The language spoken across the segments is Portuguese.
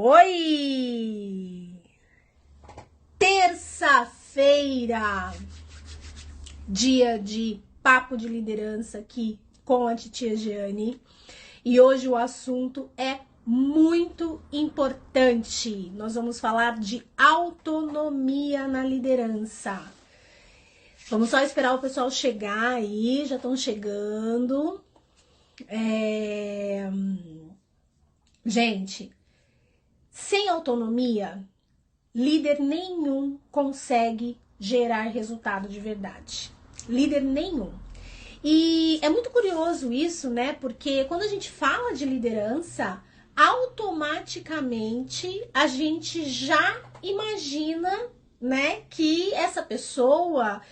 Oi! Terça-feira, dia de papo de liderança aqui com a titia Jeane. E hoje o assunto é muito importante. Nós vamos falar de autonomia na liderança. Vamos só esperar o pessoal chegar aí, já estão chegando. Gente, sem autonomia, líder nenhum consegue gerar resultado de verdade. Líder nenhum. E é muito curioso isso, né? Porque quando a gente fala de liderança, automaticamente a gente já imagina, né, que essa pessoa,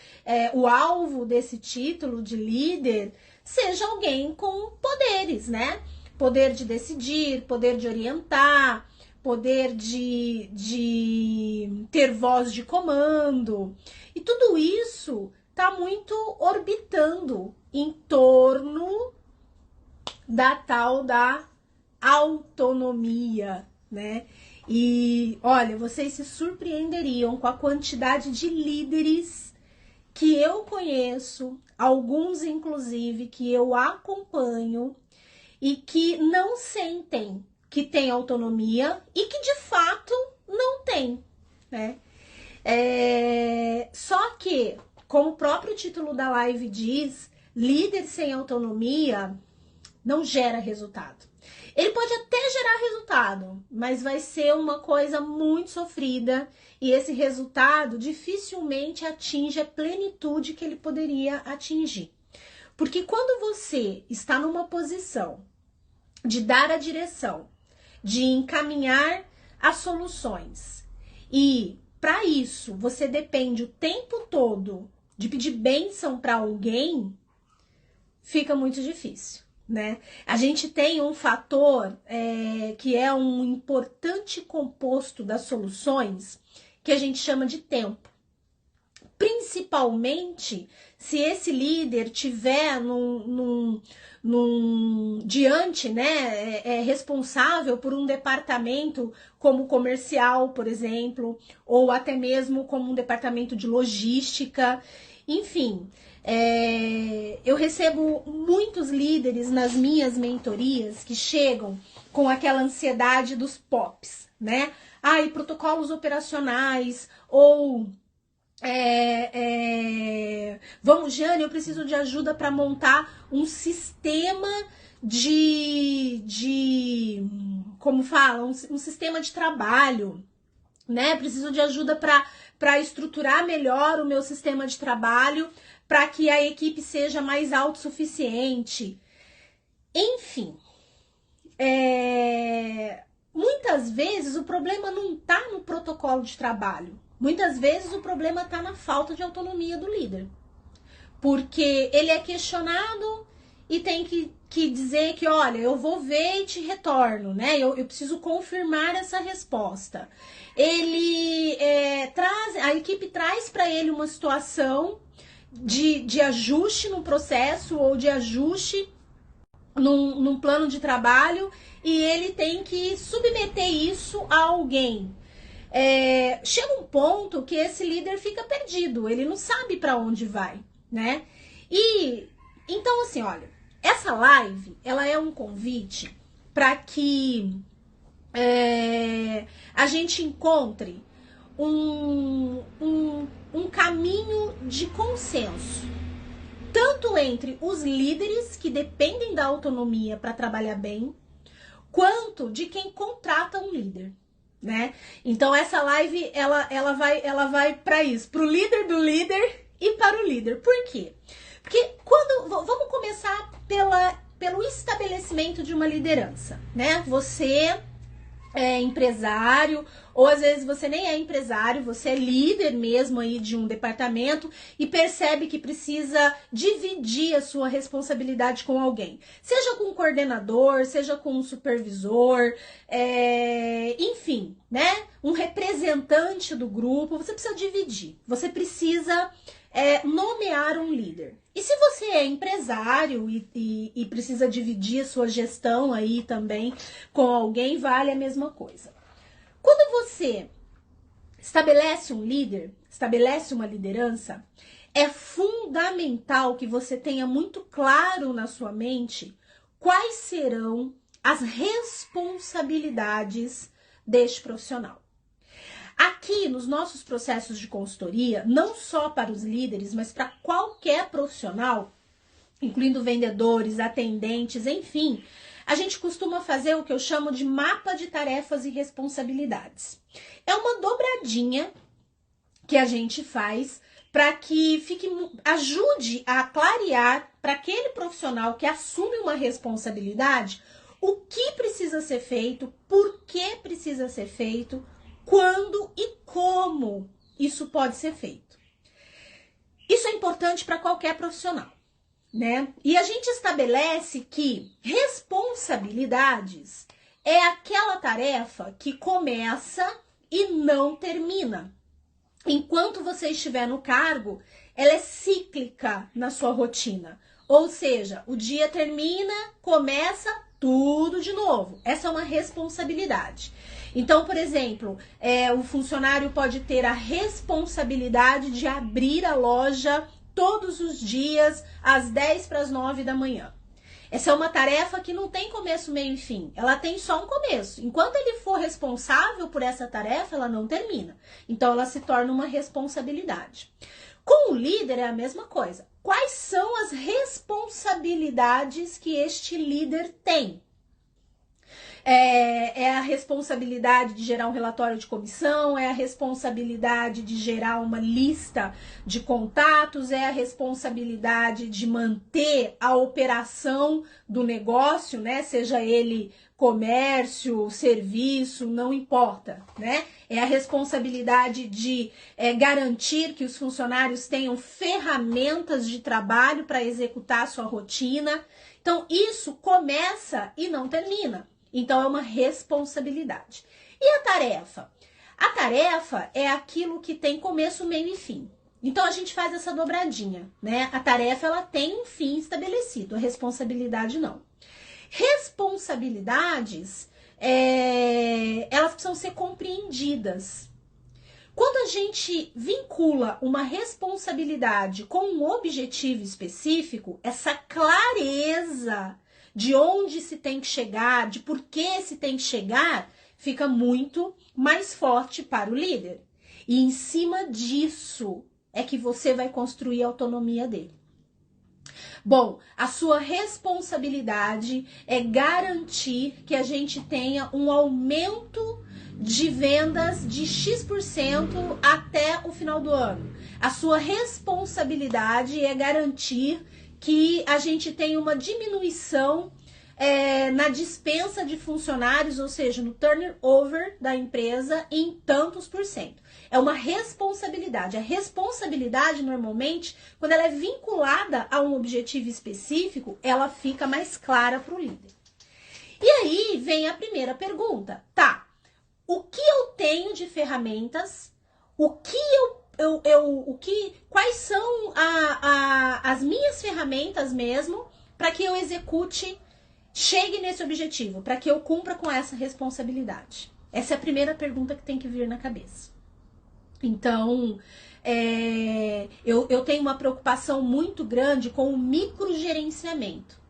o alvo desse título de líder, seja alguém com poderes, né? Poder de decidir, poder de orientar, poder de ter voz de comando. E tudo isso tá muito orbitando em torno da tal da autonomia, né? E olha, vocês se surpreenderiam com a quantidade de líderes que eu conheço, alguns inclusive que eu acompanho e que não sentem que tem autonomia e que de fato não tem, né? Só que, como o próprio título da live diz, líder sem autonomia não gera resultado. Ele pode até gerar resultado, mas vai ser uma coisa muito sofrida e esse resultado dificilmente atinge a plenitude que ele poderia atingir. Porque quando você está numa posição de dar a direção, de encaminhar as soluções, e para isso você depende o tempo todo de pedir bênção para alguém, fica muito difícil, né? A gente tem um fator que é um importante composto das soluções, que a gente chama de tempo. Principalmente se esse líder tiver diante, né, responsável por um departamento como comercial, por exemplo, ou até mesmo como um departamento de logística, enfim. Eu recebo muitos líderes nas minhas mentorias que chegam com aquela ansiedade dos POPs, né? E protocolos operacionais, ou vamos, Jeane, eu preciso de ajuda para montar um sistema como fala, um sistema de trabalho, né? Preciso de ajuda para estruturar melhor o meu sistema de trabalho, para que a equipe seja mais autossuficiente. Enfim, muitas vezes o problema não está no protocolo de trabalho. Muitas vezes o problema está na falta de autonomia do líder. Porque ele é questionado e tem que dizer que, olha, eu vou ver e te retorno, né? Eu preciso confirmar essa resposta. A equipe traz para ele uma situação de ajuste no processo ou de ajuste num plano de trabalho, e ele tem que submeter isso a alguém. Chega um ponto que esse líder fica perdido, ele não sabe para onde vai, né? E então, assim, olha, essa live, ela é um convite para que a gente encontre um caminho de consenso, tanto entre os líderes que dependem da autonomia para trabalhar bem, quanto de quem contrata um líder, né? Então essa live ela vai para isso, para o líder do líder e para o líder. Por quê? Porque vamos começar pelo estabelecimento de uma liderança, né? Você é empresário, ou às vezes você nem é empresário, você é líder mesmo aí de um departamento e percebe que precisa dividir a sua responsabilidade com alguém. Seja com um coordenador, seja com um supervisor, enfim, né? Um representante do grupo, você precisa dividir. Você precisa nomear um líder. E se você é empresário e precisa dividir a sua gestão aí também com alguém, vale a mesma coisa. Quando você estabelece um líder, estabelece uma liderança, é fundamental que você tenha muito claro na sua mente quais serão as responsabilidades deste profissional. Aqui, nos nossos processos de consultoria, não só para os líderes, mas para qualquer profissional, incluindo vendedores, atendentes, enfim, a gente costuma fazer o que eu chamo de mapa de tarefas e responsabilidades. É uma dobradinha que a gente faz para que ajude a clarear para aquele profissional que assume uma responsabilidade o que precisa ser feito, por que precisa ser feito, quando e como isso pode ser feito. Isso é importante para qualquer profissional, né? E a gente estabelece que responsabilidades é aquela tarefa que começa e não termina. Enquanto você estiver no cargo, ela é cíclica na sua rotina. Ou seja, o dia termina, começa tudo de novo. Essa é uma responsabilidade. Então, por exemplo, o funcionário pode ter a responsabilidade de abrir a loja todos os dias às 10 para as 9 da manhã. Essa é uma tarefa que não tem começo, meio e fim. Ela tem só um começo. Enquanto ele for responsável por essa tarefa, ela não termina. Então, ela se torna uma responsabilidade. Com o líder é a mesma coisa. Quais são as responsabilidades que este líder tem? É a responsabilidade de gerar um relatório de comissão, é a responsabilidade de gerar uma lista de contatos, é a responsabilidade de manter a operação do negócio, né? Seja ele comércio, serviço, não importa, né? É a responsabilidade de garantir que os funcionários tenham ferramentas de trabalho para executar a sua rotina. Então, isso começa e não termina. Então, é uma responsabilidade. E a tarefa? A tarefa é aquilo que tem começo, meio e fim. Então, a gente faz essa dobradinha, né? A tarefa, ela tem um fim estabelecido, a responsabilidade não. Responsabilidades, elas precisam ser compreendidas. Quando a gente vincula uma responsabilidade com um objetivo específico, essa clareza de onde se tem que chegar, de por que se tem que chegar, fica muito mais forte para o líder. E em cima disso é que você vai construir a autonomia dele. Bom, a sua responsabilidade é garantir que a gente tenha um aumento de vendas de X% até o final do ano. A sua responsabilidade é garantir que a gente tenha uma diminuição na dispensa de funcionários, ou seja, no turnover da empresa em tantos %. É uma responsabilidade. A responsabilidade, normalmente, quando ela é vinculada a um objetivo específico, ela fica mais clara para o líder. E aí vem a primeira pergunta. Tá, o que eu tenho de ferramentas? Quais são as minhas ferramentas mesmo para que eu execute, chegue nesse objetivo, para que eu cumpra com essa responsabilidade? Essa é a primeira pergunta que tem que vir na cabeça. Então, eu tenho uma preocupação muito grande com o microgerenciamento.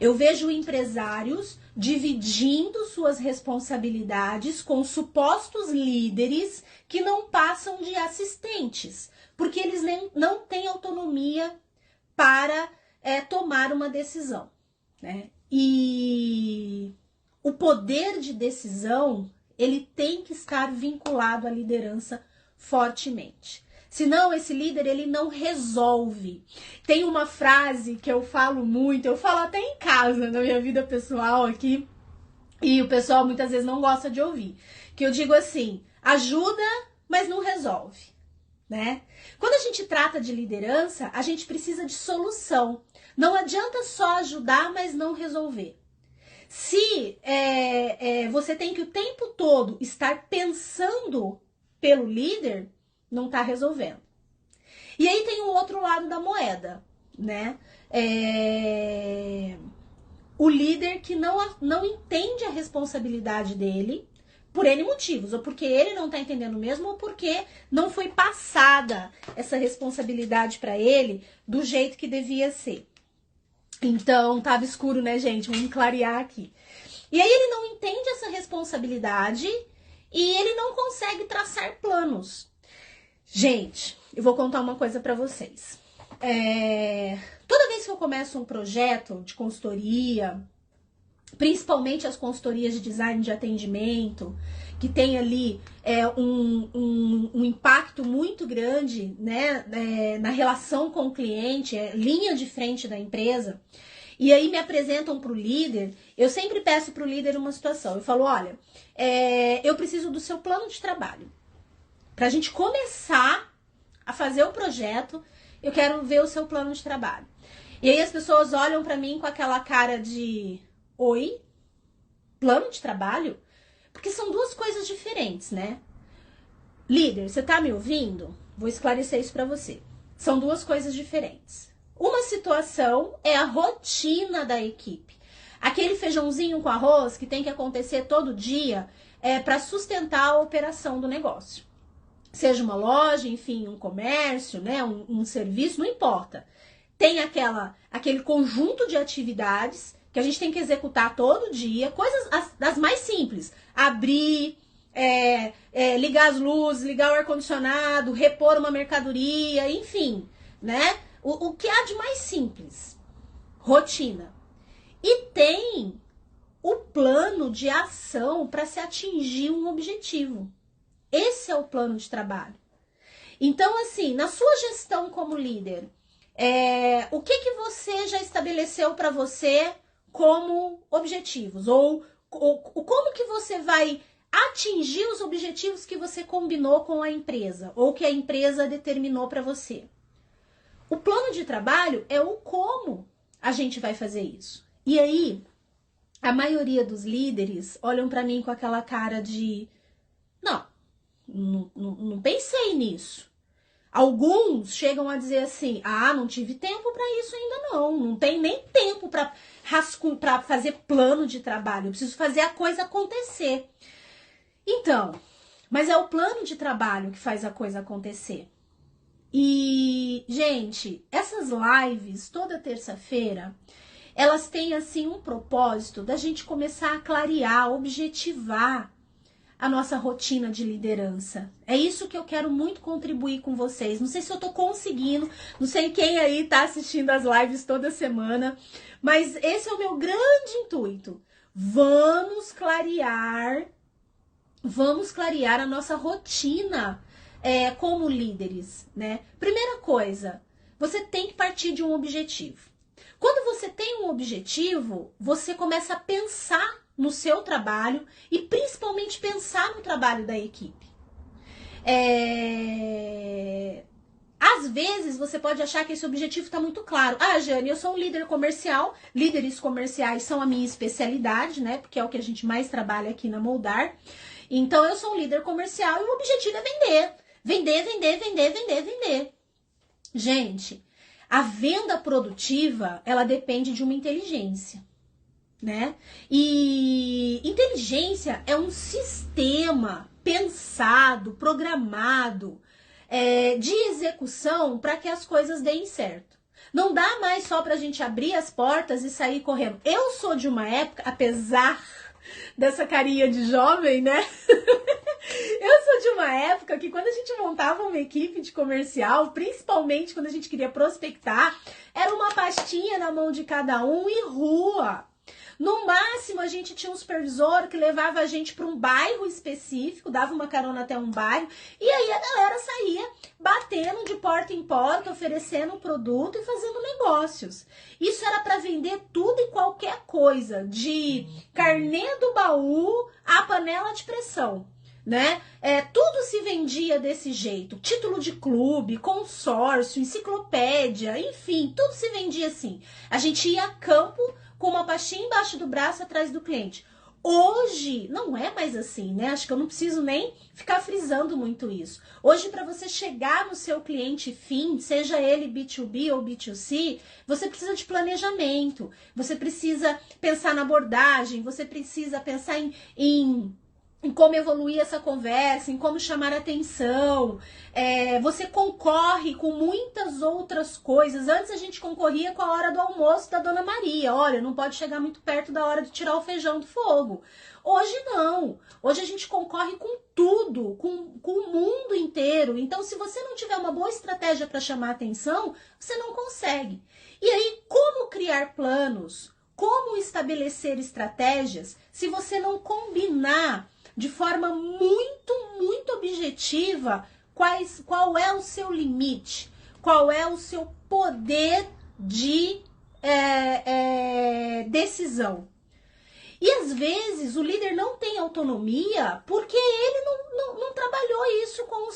Eu vejo empresários dividindo suas responsabilidades com supostos líderes que não passam de assistentes, porque eles não têm autonomia para tomar uma decisão, né? E o poder de decisão, ele tem que estar vinculado à liderança fortemente. Senão, esse líder, ele não resolve. Tem uma frase que eu falo muito, eu falo até em casa, na minha vida pessoal aqui, e o pessoal muitas vezes não gosta de ouvir, que eu digo assim: ajuda, mas não resolve, né? Quando a gente trata de liderança, a gente precisa de solução. Não adianta só ajudar, mas não resolver. Se você tem que o tempo todo estar pensando pelo líder, não está resolvendo. E aí tem o outro lado da moeda, né? O líder que não entende a responsabilidade dele, Por N motivos, ou porque ele não tá entendendo mesmo, ou porque não foi passada essa responsabilidade para ele do jeito que devia ser. Então, tava escuro, né, gente? Vamos clarear aqui. E aí ele não entende essa responsabilidade e ele não consegue traçar planos. Gente, eu vou contar uma coisa para vocês. Toda vez que eu começo um projeto de consultoria, principalmente as consultorias de design de atendimento, que tem ali um impacto muito grande, né, na relação com o cliente, linha de frente da empresa, e aí me apresentam para o líder, eu sempre peço para o líder uma situação. Eu falo, olha, eu preciso do seu plano de trabalho. Para a gente começar a fazer o projeto, eu quero ver o seu plano de trabalho. E aí as pessoas olham para mim com aquela cara de... Oi? Plano de trabalho? Porque são duas coisas diferentes, né? Líder, você tá me ouvindo? Vou esclarecer isso pra você. São duas coisas diferentes. Uma situação é a rotina da equipe. Aquele feijãozinho com arroz que tem que acontecer todo dia para sustentar a operação do negócio. Seja uma loja, enfim, um comércio, né, um serviço, não importa. Tem aquele conjunto de atividades que a gente tem que executar todo dia, coisas das mais simples. Abrir, ligar as luzes, ligar o ar-condicionado, repor uma mercadoria, enfim, né? O que há de mais simples. Rotina. E tem o plano de ação para se atingir um objetivo. Esse é o plano de trabalho. Então, assim, na sua gestão como líder, o que você já estabeleceu para você como objetivos? Ou como que você vai atingir os objetivos que você combinou com a empresa? Ou que a empresa determinou para você? O plano de trabalho é o como a gente vai fazer isso. E aí, a maioria dos líderes olham para mim com aquela cara de... Não pensei nisso. Alguns chegam a dizer assim, não tive tempo para isso ainda não tem nem tempo para fazer plano de trabalho, eu preciso fazer a coisa acontecer. Então, mas é o plano de trabalho que faz a coisa acontecer. E, gente, essas lives toda terça-feira, elas têm assim um propósito da gente começar a clarear, objetivar a nossa rotina de liderança. É isso que eu quero muito contribuir com vocês. Não sei se eu tô conseguindo, não sei quem aí tá assistindo as lives toda semana, mas esse é o meu grande intuito. Vamos clarear a nossa rotina como líderes, né? Primeira coisa, você tem que partir de um objetivo. Quando você tem um objetivo, você começa a pensar no seu trabalho e principalmente pensar no trabalho da equipe. Às vezes você pode achar que esse objetivo está muito claro. Jane, eu sou um líder comercial, líderes comerciais são a minha especialidade, né? Porque é o que a gente mais trabalha aqui na Moldar. Então eu sou um líder comercial e o objetivo é vender. Vender. Gente, a venda produtiva, ela depende de uma inteligência, né? E inteligência é um sistema pensado, programado, de execução para que as coisas deem certo. Não dá mais só pra gente abrir as portas e sair correndo. Eu sou de uma época, apesar dessa carinha de jovem, né? Eu sou de uma época que quando a gente montava uma equipe de comercial, principalmente quando a gente queria prospectar, era uma pastinha na mão de cada um e rua. No máximo, a gente tinha um supervisor que levava a gente para um bairro específico, dava uma carona até um bairro, e aí a galera saía batendo de porta em porta, oferecendo produto e fazendo negócios. Isso era para vender tudo e qualquer coisa, de carnê do baú à panela de pressão, né? Tudo se vendia desse jeito, título de clube, consórcio, enciclopédia, enfim, tudo se vendia assim. A gente ia a campo com uma pastinha embaixo do braço atrás do cliente. Hoje não é mais assim, né? Acho que eu não preciso nem ficar frisando muito isso. Hoje, para você chegar no seu cliente fim, seja ele B2B ou B2C, você precisa de planejamento, você precisa pensar na abordagem, você precisa pensar em em como evoluir essa conversa, em como chamar atenção. Você concorre com muitas outras coisas. Antes a gente concorria com a hora do almoço da Dona Maria. Olha, não pode chegar muito perto da hora de tirar o feijão do fogo. Hoje não. Hoje a gente concorre com tudo, com o mundo inteiro. Então, se você não tiver uma boa estratégia para chamar atenção, você não consegue. E aí, como criar planos? Como estabelecer estratégias se você não combinar de forma muito objetiva qual é o seu limite, qual é o seu poder de decisão. E às vezes o líder não tem autonomia porque ele não trabalhou isso com o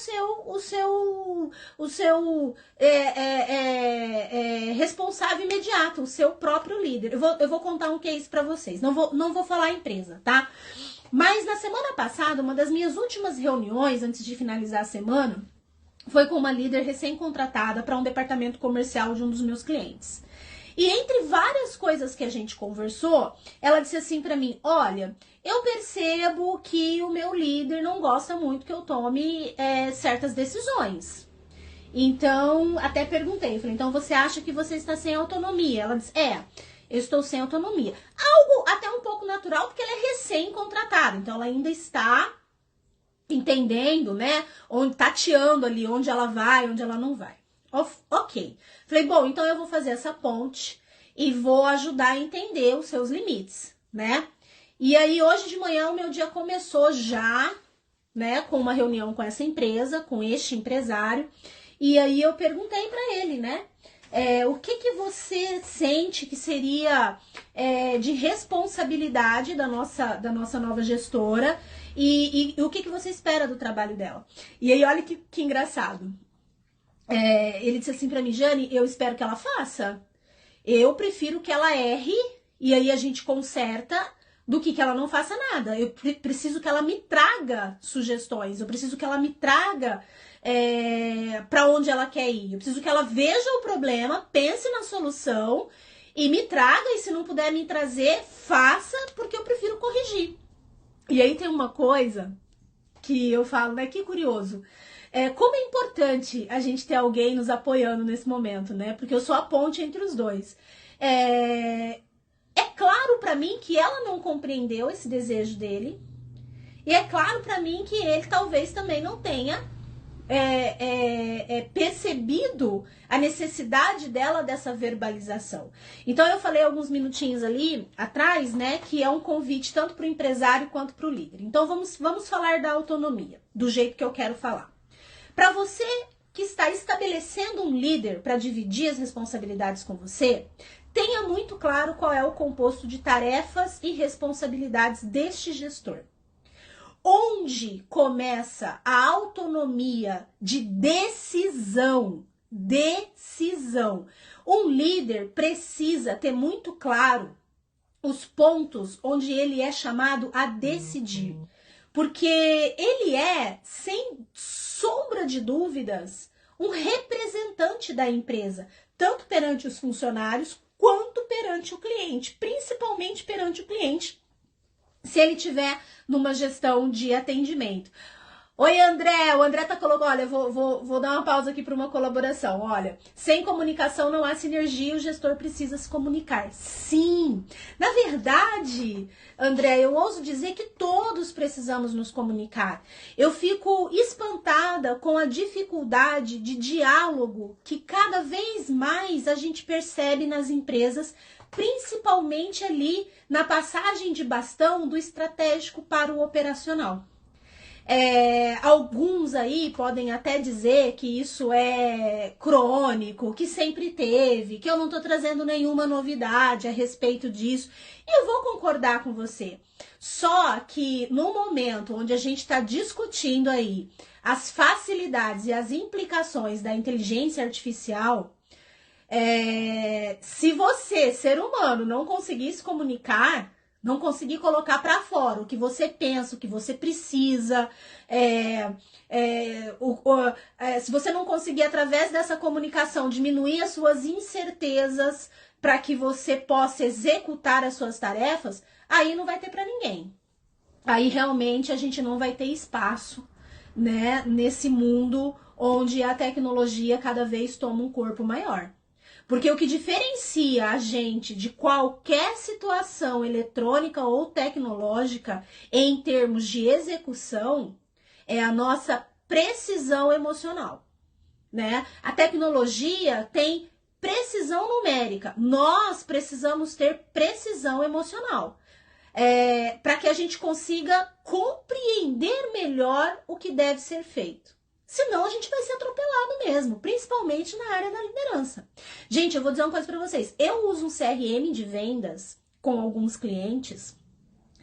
seu responsável imediato, o seu próprio líder. Eu vou contar um case para vocês, não vou falar a empresa, tá? Mas na semana passada, uma das minhas últimas reuniões, antes de finalizar a semana, foi com uma líder recém-contratada para um departamento comercial de um dos meus clientes. E entre várias coisas que a gente conversou, ela disse assim para mim: olha, eu percebo que o meu líder não gosta muito que eu tome certas decisões. Então, até perguntei, falei, então você acha que você está sem autonomia? Ela disse, eu estou sem autonomia. Algo até um pouco natural, porque ela é recém-contratada, então ela ainda está entendendo, né, tateando ali onde ela vai, onde ela não vai. Ok. Falei, bom, então eu vou fazer essa ponte e vou ajudar a entender os seus limites, né? E aí, hoje de manhã, o meu dia começou já, né, com uma reunião com essa empresa, com este empresário. E aí eu perguntei para ele, né, o que você sente que seria de responsabilidade da nossa nova gestora e o que você espera do trabalho dela? E aí, olha que engraçado. Ele disse assim pra mim, Jane, eu espero que ela faça. Eu prefiro que ela erre e aí a gente conserta do que ela não faça nada. Eu preciso que ela me traga sugestões, eu preciso que ela me traga para onde ela quer ir. Eu preciso que ela veja o problema, pense na solução e me traga, e se não puder me trazer, faça, porque eu prefiro corrigir. E aí tem uma coisa que eu falo, né, que curioso. Como é importante a gente ter alguém nos apoiando nesse momento, né? Porque eu sou a ponte entre os dois. É claro pra mim que ela não compreendeu esse desejo dele. E é claro pra mim que ele talvez também não tenha percebido a necessidade dela dessa verbalização. Então eu falei alguns minutinhos ali atrás, né, que é um convite tanto para o empresário quanto para o líder. Então vamos falar da autonomia, do jeito que eu quero falar. Para você que está estabelecendo um líder para dividir as responsabilidades com você, tenha muito claro qual é o composto de tarefas e responsabilidades deste gestor. Onde começa a autonomia de decisão? Um líder precisa ter muito claro os pontos onde ele é chamado a decidir. Porque ele é, sem sombra de dúvidas, um representante da empresa, tanto perante os funcionários quanto perante o cliente, principalmente perante o cliente, se ele tiver numa gestão de atendimento. Oi, André, o André tá colocando, olha, vou dar uma pausa aqui para uma colaboração, olha, sem comunicação não há sinergia, o gestor precisa se comunicar. Sim, na verdade, André, eu ouso dizer que todos precisamos nos comunicar. Eu fico espantada com a dificuldade de diálogo que cada vez mais a gente percebe nas empresas, principalmente ali na passagem de bastão do estratégico para o operacional. Alguns aí podem até dizer que isso é crônico, que sempre teve, que eu não tô trazendo nenhuma novidade a respeito disso. E eu vou concordar com você. Só que no momento onde a gente está discutindo aí as facilidades e as implicações da inteligência artificial, se você, ser humano, não conseguir se comunicar, não conseguir colocar para fora o que você pensa, o que você precisa, se você não conseguir, através dessa comunicação, diminuir as suas incertezas para que você possa executar as suas tarefas, aí não vai ter para ninguém. aí realmente a gente não vai ter espaço, né, nesse mundo onde a tecnologia cada vez toma um corpo maior. Porque o que diferencia a gente de qualquer situação eletrônica ou tecnológica em termos de execução é a nossa precisão emocional, né? A tecnologia tem precisão numérica, nós precisamos ter precisão emocional. Para que a gente consiga compreender melhor o que deve ser feito. Senão a gente vai ser atropelado mesmo, principalmente na área da liderança. Gente, eu vou dizer uma coisa para vocês. Eu uso um CRM de vendas com alguns clientes,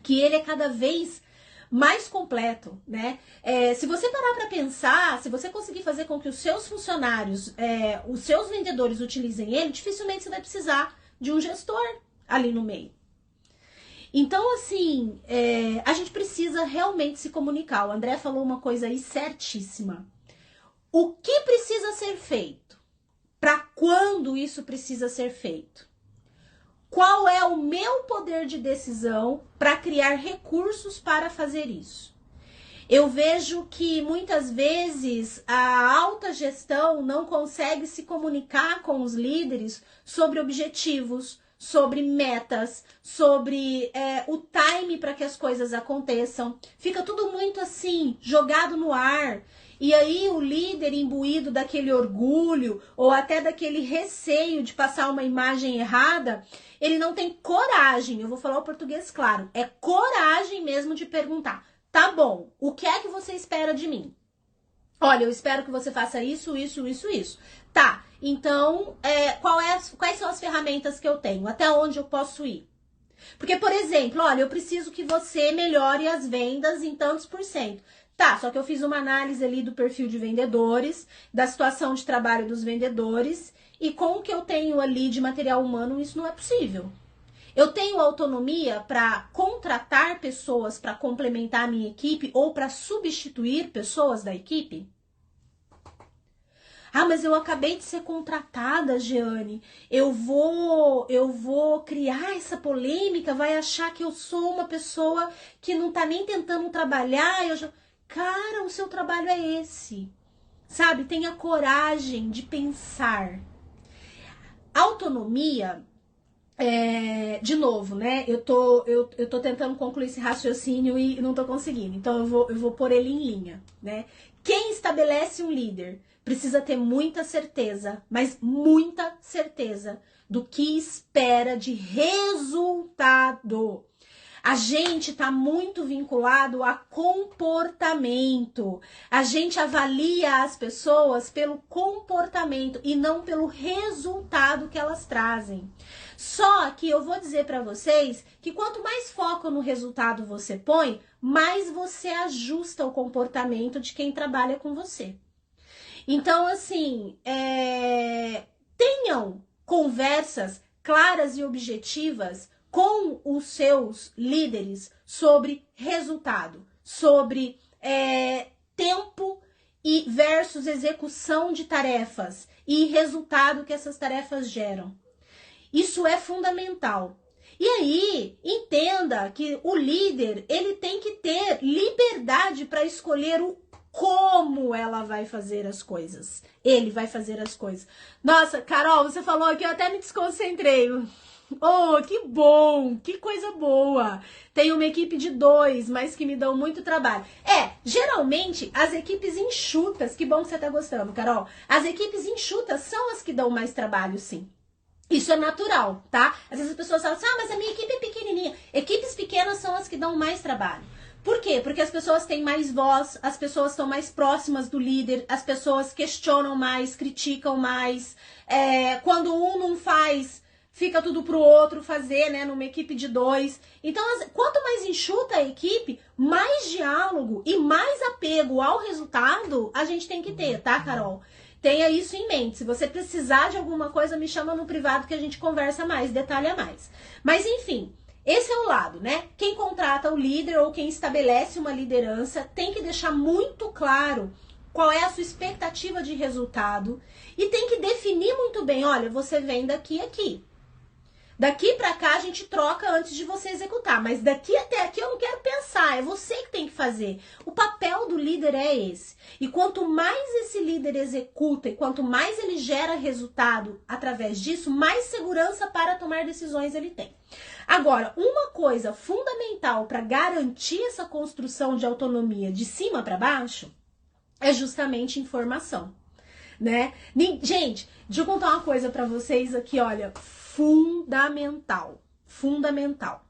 que ele é cada vez mais completo, né? Se você parar para pensar, se você conseguir fazer com que os seus funcionários, os seus vendedores utilizem ele, dificilmente você vai precisar de um gestor ali no meio. Então, assim, a gente precisa realmente se comunicar. O André falou uma coisa aí certíssima. O que precisa ser feito? Para quando isso precisa ser feito? Qual é o meu poder de decisão para criar recursos para fazer isso? Eu vejo que muitas vezes a alta gestão não consegue se comunicar com os líderes sobre objetivos, sobre metas, sobre o time para que as coisas aconteçam. Fica tudo muito assim, jogado no ar. E aí o líder imbuído daquele orgulho ou até daquele receio de passar uma imagem errada, ele não tem coragem, eu vou falar o português claro, é coragem mesmo de perguntar, tá bom, o que é que você espera de mim? Olha, eu espero que você faça isso, isso, isso, isso. Tá, então, quais são as ferramentas que eu tenho? Até onde eu posso ir? Porque, por exemplo, olha, eu preciso que você melhore as vendas em tantos %. Tá, só que eu fiz uma análise ali do perfil de vendedores, da situação de trabalho dos vendedores, e com o que eu tenho ali de material humano, isso não é possível. Eu tenho autonomia para contratar pessoas para complementar a minha equipe ou para substituir pessoas da equipe? Ah, mas eu acabei de ser contratada, Jeane. Eu vou criar essa polêmica, vai achar que eu sou uma pessoa que não tá nem tentando trabalhar. Cara, o seu trabalho é esse. Sabe? Tenha coragem de pensar. Autonomia, de novo, né? Eu tô tentando concluir esse raciocínio e não tô conseguindo. Então eu vou pôr ele em linha, né? Quem estabelece um líder precisa ter muita certeza, mas muita certeza do que espera de resultado. A gente está muito vinculado a comportamento. A gente avalia as pessoas pelo comportamento e não pelo resultado que elas trazem. Só que eu vou dizer para vocês que quanto mais foco no resultado você põe, mais você ajusta o comportamento de quem trabalha com você. Então, assim, tenham conversas claras e objetivas com os seus líderes sobre resultado, sobre tempo e versus execução de tarefas e resultado que essas tarefas geram. Isso é fundamental. E aí, entenda que o líder, ele tem que ter liberdade para escolher o como ela vai fazer as coisas. Ele vai fazer as coisas. Nossa, Carol, você falou aqui, eu até me desconcentrei. Oh, que bom, que coisa boa. Tem uma equipe de 2, mas que me dão muito trabalho. Geralmente, as equipes enxutas, que bom que você tá gostando, Carol. As equipes enxutas são as que dão mais trabalho, sim. Isso é natural, tá? Às vezes as pessoas falam assim, mas a minha equipe é pequenininha. Equipes pequenas são as que dão mais trabalho. Por quê? Porque as pessoas têm mais voz, as pessoas estão mais próximas do líder, as pessoas questionam mais, criticam mais. Quando um não faz, fica tudo pro outro fazer, né? Numa equipe de 2. Então, quanto mais enxuta a equipe, mais diálogo e mais apego ao resultado a gente tem que ter, tá, Carol? Tenha isso em mente. Se você precisar de alguma coisa, me chama no privado que a gente conversa mais, detalha mais. Mas, enfim, esse é o lado, né? Quem contrata o líder ou quem estabelece uma liderança tem que deixar muito claro qual é a sua expectativa de resultado e tem que definir muito bem, olha, você vem daqui a aqui. Daqui para cá a gente troca antes de você executar, mas daqui até aqui eu não quero pensar, é você que tem que fazer. O papel do líder é esse. E quanto mais esse líder executa e quanto mais ele gera resultado através disso, mais segurança para tomar decisões ele tem. Agora, uma coisa fundamental para garantir essa construção de autonomia de cima para baixo é justamente informação, né? Gente, deixa eu contar uma coisa para vocês aqui, olha, fundamental.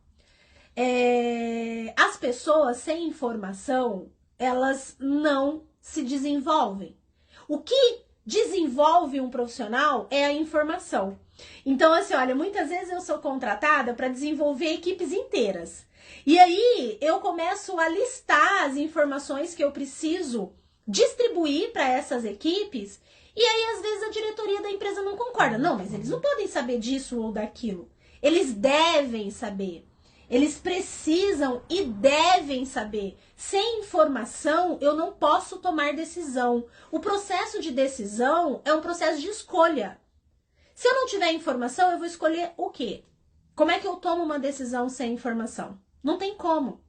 As pessoas sem informação, elas não se desenvolvem. O que desenvolve um profissional é a informação. Então, assim, olha, muitas vezes eu sou contratada para desenvolver equipes inteiras. E aí eu começo a listar as informações que eu preciso distribuir para essas equipes. E aí, às vezes, a diretoria da empresa não concorda. Não, mas eles não podem saber disso ou daquilo. Eles devem saber. Eles precisam e devem saber. Sem informação, eu não posso tomar decisão. O processo de decisão é um processo de escolha. Se eu não tiver informação, eu vou escolher o quê? Como é que eu tomo uma decisão sem informação? Não tem como.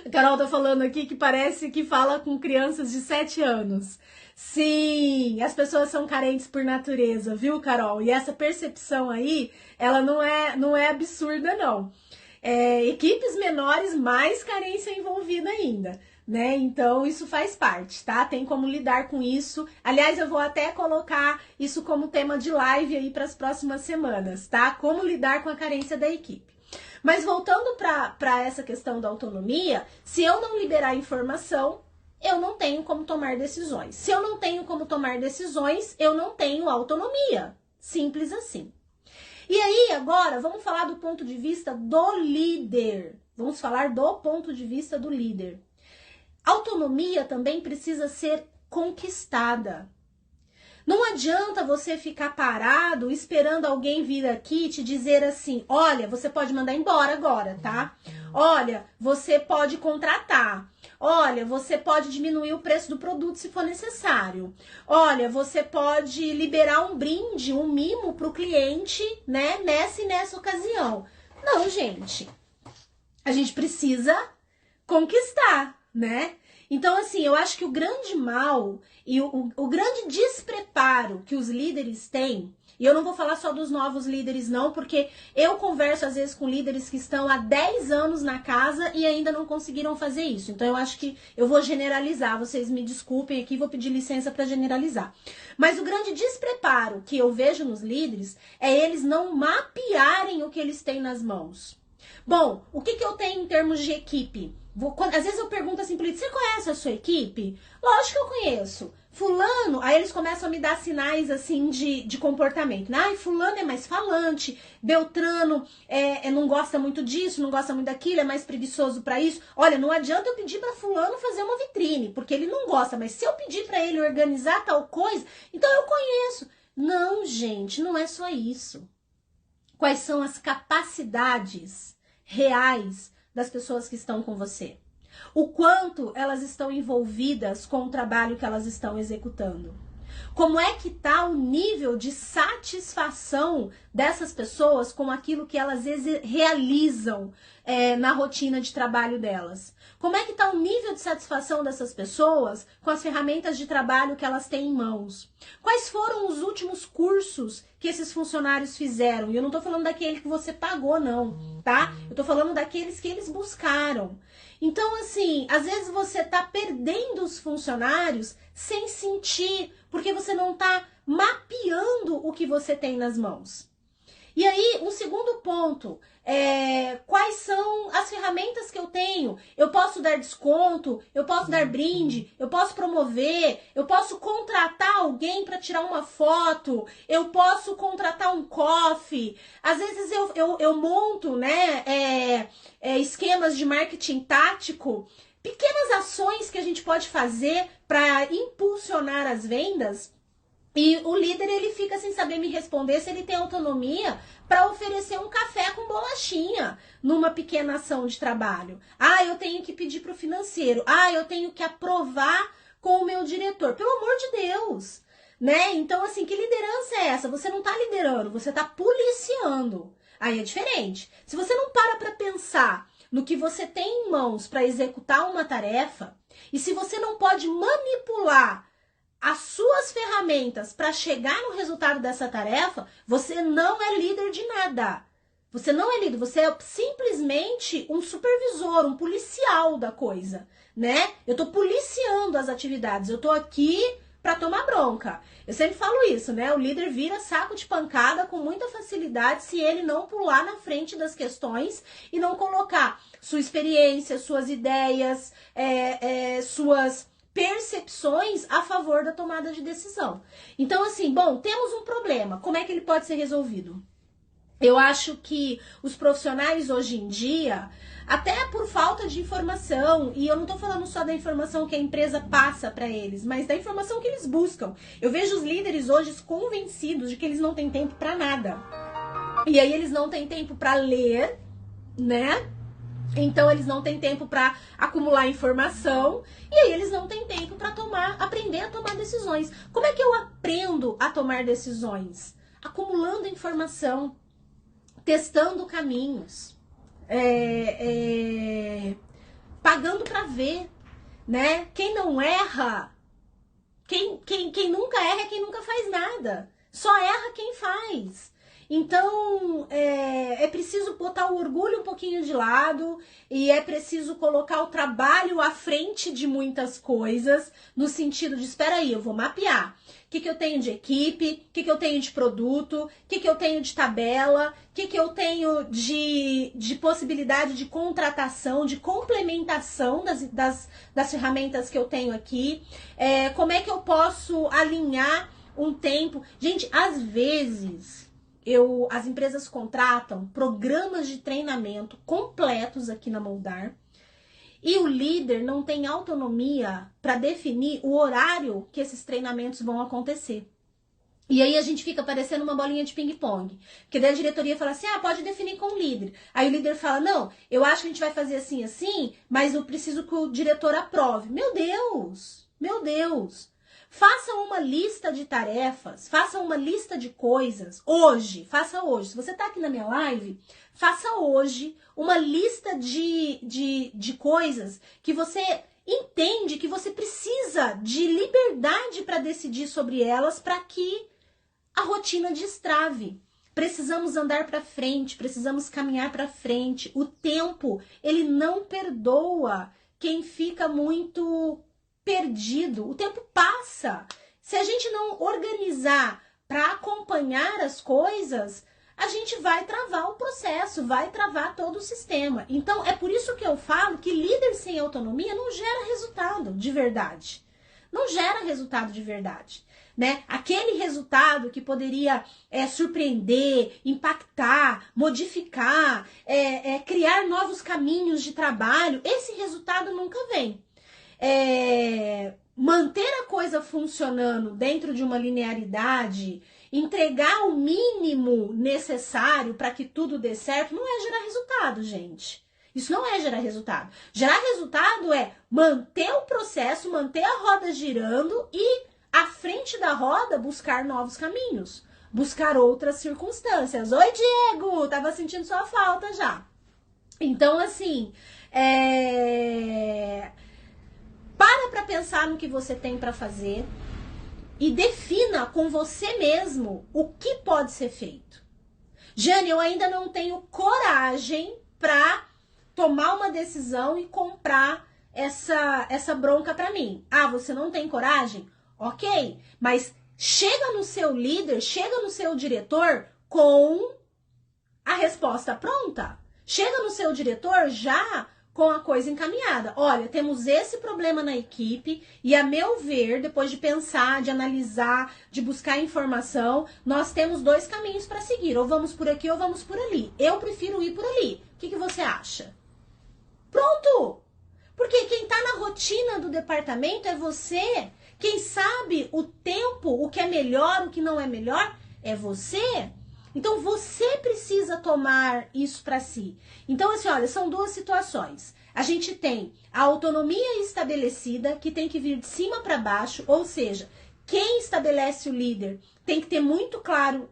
A Carol tá falando aqui que parece que fala com crianças de 7 anos. Sim, as pessoas são carentes por natureza, viu, Carol? E essa percepção aí, ela não é absurda, não. Equipes menores, mais carência envolvida ainda, né? Então, isso faz parte, tá? Tem como lidar com isso. Aliás, eu vou até colocar isso como tema de live aí para as próximas semanas, tá? Como lidar com a carência da equipe. Mas voltando para essa questão da autonomia, se eu não liberar informação, eu não tenho como tomar decisões. Se eu não tenho como tomar decisões, eu não tenho autonomia. Simples assim. E aí, agora, vamos falar do ponto de vista do líder. Vamos falar do ponto de vista do líder. Autonomia também precisa ser conquistada. Não adianta você ficar parado esperando alguém vir aqui e te dizer assim, olha, você pode mandar embora agora, tá? Olha, você pode contratar. Olha, você pode diminuir o preço do produto se for necessário. Olha, você pode liberar um brinde, um mimo para o cliente, né? Nessa e nessa ocasião. Não, gente. A gente precisa conquistar, né? Então, assim, eu acho que o grande mal e o grande despreparo que os líderes têm, e eu não vou falar só dos novos líderes não, porque eu converso às vezes com líderes que estão há 10 anos na casa e ainda não conseguiram fazer isso. Então, eu acho que eu vou generalizar, vocês me desculpem aqui, vou pedir licença para generalizar. Mas o grande despreparo que eu vejo nos líderes é eles não mapearem o que eles têm nas mãos. Bom, o que eu tenho em termos de equipe? Às vezes eu pergunto assim, você conhece a sua equipe? Lógico que eu conheço. Fulano, aí eles começam a me dar sinais assim de comportamento. Ai, fulano é mais falante, Beltrano não gosta muito disso, não gosta muito daquilo, é mais preguiçoso pra isso. Olha, não adianta eu pedir pra fulano fazer uma vitrine, porque ele não gosta, mas se eu pedir pra ele organizar tal coisa, então eu conheço. Não, gente, não é só isso. Quais são as capacidades reais das pessoas que estão com você? O quanto elas estão envolvidas com o trabalho que elas estão executando? Como é que está o nível de satisfação dessas pessoas com aquilo que elas realizam na rotina de trabalho delas? Como é que está o nível de satisfação dessas pessoas com as ferramentas de trabalho que elas têm em mãos? Quais foram os últimos cursos que esses funcionários fizeram? E eu não estou falando daquele que você pagou, não, tá? Eu estou falando daqueles que eles buscaram. Então, assim, às vezes você está perdendo os funcionários sem sentir, porque você não está mapeando o que você tem nas mãos. E aí, um segundo ponto, quais são as ferramentas que eu tenho? Eu posso dar desconto, eu posso dar brinde, eu posso promover, eu posso contratar alguém para tirar uma foto, eu posso contratar um coffee. Às vezes eu monto, né, esquemas de marketing tático, pequenas ações que a gente pode fazer para impulsionar as vendas. E o líder, ele fica sem saber me responder se ele tem autonomia para oferecer um café com bolachinha numa pequena ação de trabalho. Ah, eu tenho que pedir para o financeiro. Ah, eu tenho que aprovar com o meu diretor. Pelo amor de Deus, né? Então, assim, que liderança é essa? Você não tá liderando, você tá policiando. Aí é diferente. Se você não para pensar no que você tem em mãos para executar uma tarefa, e se você não pode manipular as suas ferramentas para chegar no resultado dessa tarefa, você não é líder de nada. Você não é líder, você é simplesmente um supervisor, um policial da coisa, né? Eu tô policiando as atividades, eu tô aqui para tomar bronca. Eu sempre falo isso, né? O líder vira saco de pancada com muita facilidade se ele não pular na frente das questões e não colocar sua experiência, suas ideias, suas percepções a favor da tomada de decisão. Então, assim, bom, temos um problema. Como é que ele pode ser resolvido? Eu acho que os profissionais hoje em dia, até por falta de informação, e eu não tô falando só da informação que a empresa passa para eles, mas da informação que eles buscam. Eu vejo os líderes hoje convencidos de que eles não têm tempo para nada. E aí eles não têm tempo para ler, né? Então eles não têm tempo para acumular informação e aí eles não têm tempo para aprender a tomar decisões. Como é que eu aprendo a tomar decisões? Acumulando informação, testando caminhos, pagando para ver, né? Quem não erra, quem nunca erra é quem nunca faz nada. Só erra quem faz. Então, é preciso botar o orgulho um pouquinho de lado e é preciso colocar o trabalho à frente de muitas coisas, no sentido de, espera aí, eu vou mapear. O que eu tenho de equipe, o que eu tenho de produto, o que eu tenho de tabela, o que eu tenho de possibilidade de contratação, de complementação das ferramentas que eu tenho aqui, como é que eu posso alinhar um tempo. Gente, às vezes as empresas contratam programas de treinamento completos aqui na Moldar e o líder não tem autonomia para definir o horário que esses treinamentos vão acontecer. E aí a gente fica parecendo uma bolinha de ping-pong. Porque daí a diretoria fala assim, pode definir com o líder. Aí o líder fala, não, eu acho que a gente vai fazer assim, assim, mas eu preciso que o diretor aprove. Meu Deus! Meu Deus! Faça uma lista de tarefas, faça uma lista de coisas, faça hoje. Se você está aqui na minha live, faça hoje uma lista de coisas que você entende que você precisa de liberdade para decidir sobre elas para que a rotina destrave. Precisamos andar para frente, precisamos caminhar para frente. O tempo, ele não perdoa quem fica muito perdido. O tempo passa. Se a gente não organizar para acompanhar as coisas, a gente vai travar o processo, vai travar todo o sistema. Então, é por isso que eu falo que líder sem autonomia não gera resultado de verdade. Não gera resultado de verdade, né? Aquele resultado que poderia surpreender, impactar, modificar, criar novos caminhos de trabalho, esse resultado nunca vem. Manter a coisa funcionando dentro de uma linearidade, entregar o mínimo necessário para que tudo dê certo, não é gerar resultado, gente. Isso não é gerar resultado. Gerar resultado é manter o processo, manter a roda girando e, à frente da roda, buscar novos caminhos, buscar outras circunstâncias. Oi, Diego! Tava sentindo sua falta já. Então, assim, para pensar no que você tem para fazer e defina com você mesmo o que pode ser feito. Jane, eu ainda não tenho coragem para tomar uma decisão e comprar essa bronca para mim. Você não tem coragem? Ok, mas chega no seu líder, chega no seu diretor com a resposta pronta. Chega no seu diretor já com a coisa encaminhada. Olha, temos esse problema na equipe e, a meu ver, depois de pensar, de analisar, de buscar informação, nós temos 2 caminhos para seguir. Ou vamos por aqui ou vamos por ali. Eu prefiro ir por ali. O que você acha? Pronto! Porque quem está na rotina do departamento é você. Quem sabe o tempo, o que é melhor, o que não é melhor, é você. Então, você precisa tomar isso para si. Então, assim, olha, são 2 situações. A gente tem a autonomia estabelecida, que tem que vir de cima para baixo, ou seja, quem estabelece o líder tem que ter muito claro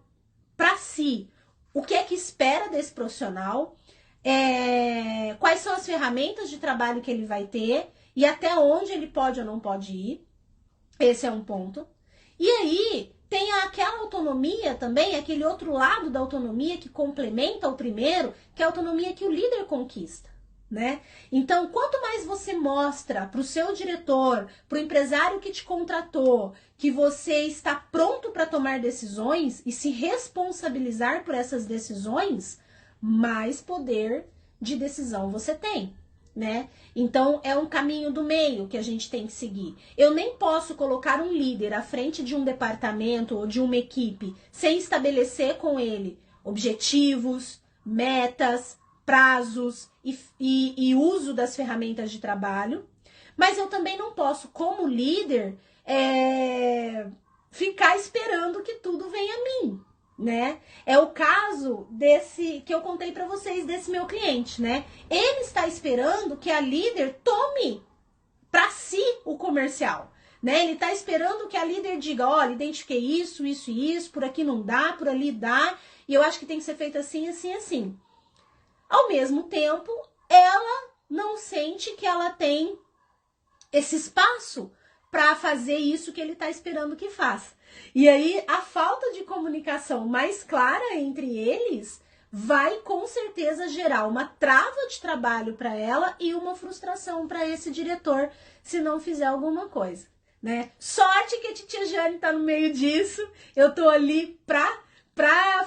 para si o que é que espera desse profissional, quais são as ferramentas de trabalho que ele vai ter e até onde ele pode ou não pode ir. Esse é um ponto. E aí tem aquela autonomia também, aquele outro lado da autonomia que complementa o primeiro, que é a autonomia que o líder conquista, né? Então, quanto mais você mostra para o seu diretor, para o empresário que te contratou, que você está pronto para tomar decisões e se responsabilizar por essas decisões, mais poder de decisão você tem, né? Então, é um caminho do meio que a gente tem que seguir. Eu nem posso colocar um líder à frente de um departamento ou de uma equipe sem estabelecer com ele objetivos, metas, prazos e uso das ferramentas de trabalho. Mas eu também não posso, como líder, ficar esperando que tudo venha a mim, né? É o caso desse que eu contei para vocês, desse meu cliente, né? Ele está esperando que a líder tome para si o comercial, né? Ele está esperando que a líder diga, olha, identifiquei isso, isso e isso, por aqui não dá, por ali dá, e eu acho que tem que ser feito assim, assim, assim. Ao mesmo tempo, ela não sente que ela tem esse espaço para fazer isso que ele está esperando que faça. E aí, a falta de comunicação mais clara entre eles vai, com certeza, gerar uma trava de trabalho para ela e uma frustração para esse diretor, se não fizer alguma coisa, né? Sorte que a titia Jane tá no meio disso. Eu tô ali para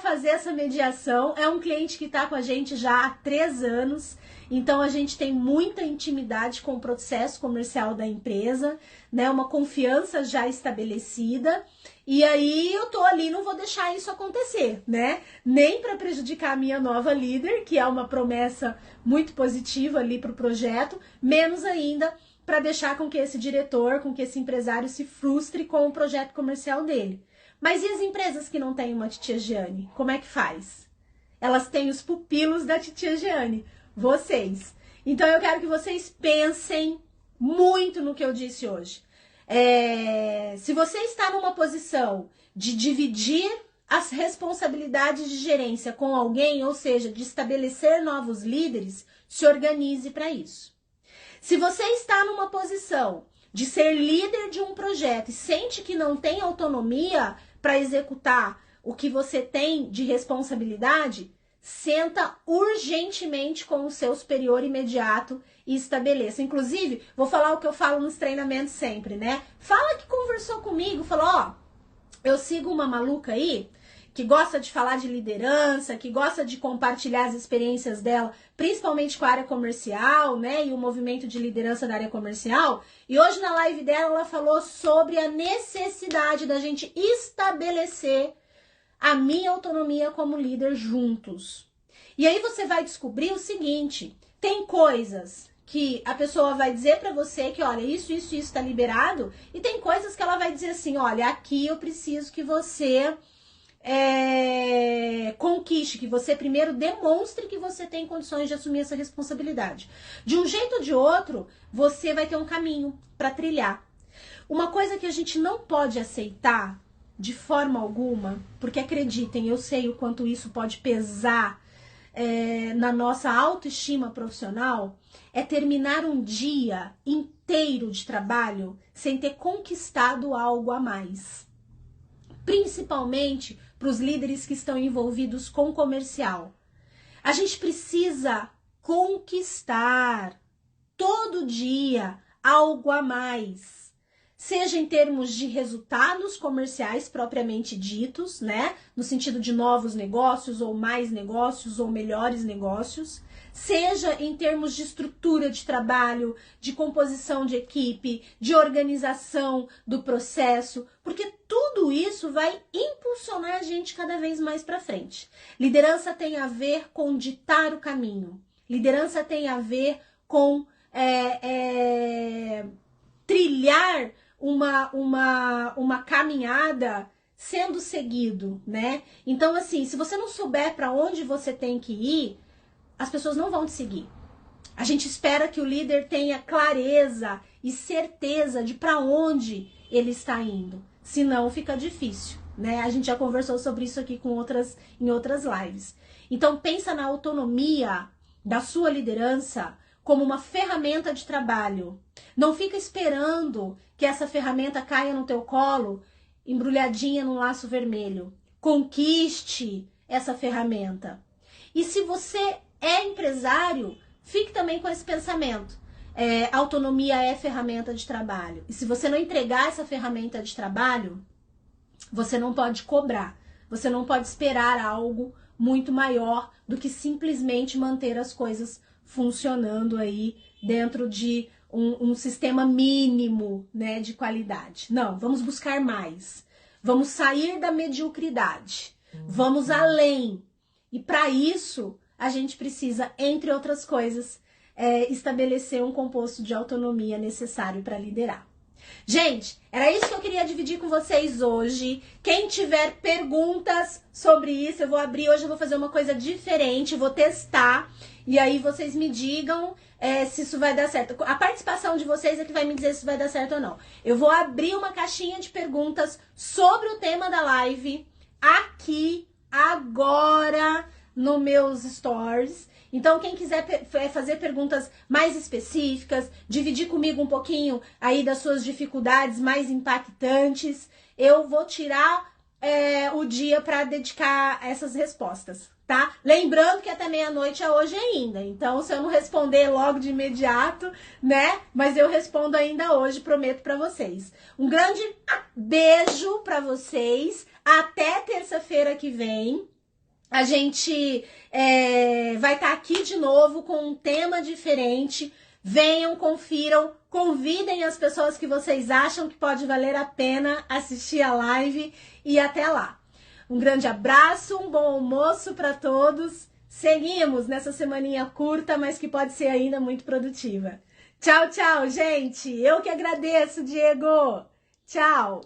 fazer essa mediação. É um cliente que está com a gente já há 3 anos, então a gente tem muita intimidade com o processo comercial da empresa, né? Uma confiança já estabelecida. E aí eu tô ali, não vou deixar isso acontecer, né? Nem para prejudicar a minha nova líder, que é uma promessa muito positiva ali para o projeto, menos ainda para deixar com que esse diretor, com que esse empresário se frustre com o projeto comercial dele. Mas e as empresas que não têm uma titia Jeane? Como é que faz? Elas têm os pupilos da titia Jeane, vocês. Então eu quero que vocês pensem muito no que eu disse hoje. Se você está numa posição de dividir as responsabilidades de gerência com alguém, ou seja, de estabelecer novos líderes, se organize para isso. Se você está numa posição de ser líder de um projeto e sente que não tem autonomia para executar o que você tem de responsabilidade, senta urgentemente com o seu superior imediato e estabeleça. Inclusive, vou falar o que eu falo nos treinamentos sempre, né? Fala que conversou comigo, falou, ó, eu sigo uma maluca aí que gosta de falar de liderança, que gosta de compartilhar as experiências dela, principalmente com a área comercial, né, e o movimento de liderança da área comercial. E hoje na live dela, ela falou sobre a necessidade da gente estabelecer a minha autonomia como líder juntos. E aí você vai descobrir o seguinte, tem coisas que a pessoa vai dizer pra você que, olha, isso está liberado, e tem coisas que ela vai dizer assim, olha, aqui eu preciso que você conquiste, que você primeiro demonstre que você tem condições de assumir essa responsabilidade. De um jeito ou de outro, você vai ter um caminho para trilhar. Uma coisa que a gente não pode aceitar de forma alguma, porque acreditem, eu sei o quanto isso pode pesar na nossa autoestima profissional, é terminar um dia inteiro de trabalho sem ter conquistado algo a mais. Principalmente para os líderes que estão envolvidos com comercial. A gente precisa conquistar todo dia algo a mais. Seja em termos de resultados comerciais propriamente ditos, né? No sentido de novos negócios, ou mais negócios, ou melhores negócios. Seja em termos de estrutura de trabalho, de composição de equipe, de organização do processo, porque tudo isso vai impulsionar a gente cada vez mais para frente. Liderança tem a ver com ditar o caminho. Liderança tem a ver com trilhar uma caminhada sendo seguido, né? Então, assim, se você não souber para onde você tem que ir, as pessoas não vão te seguir. A gente espera que o líder tenha clareza e certeza de para onde ele está indo. senão fica difícil, né? A gente já conversou sobre isso aqui em outras lives. Então pensa na autonomia da sua liderança como uma ferramenta de trabalho. Não fica esperando que essa ferramenta caia no teu colo, embrulhadinha num laço vermelho. Conquiste essa ferramenta. E se você é empresário, fique também com esse pensamento. Autonomia é ferramenta de trabalho. E se você não entregar essa ferramenta de trabalho, você não pode cobrar. Você não pode esperar algo muito maior do que simplesmente manter as coisas funcionando aí dentro de um sistema mínimo, né, de qualidade. Não, vamos buscar mais. Vamos sair da mediocridade. Vamos além. E para isso, a gente precisa, entre outras coisas, estabelecer um composto de autonomia necessário para liderar. Gente, era isso que eu queria dividir com vocês hoje. Quem tiver perguntas sobre isso, eu vou abrir hoje, eu vou fazer uma coisa diferente, vou testar. E aí vocês me digam se isso vai dar certo. A participação de vocês é que vai me dizer se vai dar certo ou não. Eu vou abrir uma caixinha de perguntas sobre o tema da live aqui, agora, nos meus stories. Então, quem quiser fazer perguntas mais específicas, dividir comigo um pouquinho aí das suas dificuldades mais impactantes, eu vou tirar o dia para dedicar essas respostas, tá? Lembrando que até meia-noite é hoje ainda. Então, se eu não responder logo de imediato, né? Mas eu respondo ainda hoje, prometo para vocês. Um grande beijo para vocês. Até terça-feira que vem. A gente vai estar aqui de novo com um tema diferente. Venham, confiram, convidem as pessoas que vocês acham que pode valer a pena assistir a live e até lá. Um grande abraço, um bom almoço para todos. Seguimos nessa semaninha curta, mas que pode ser ainda muito produtiva. Tchau, tchau, gente. Eu que agradeço, Diego. Tchau.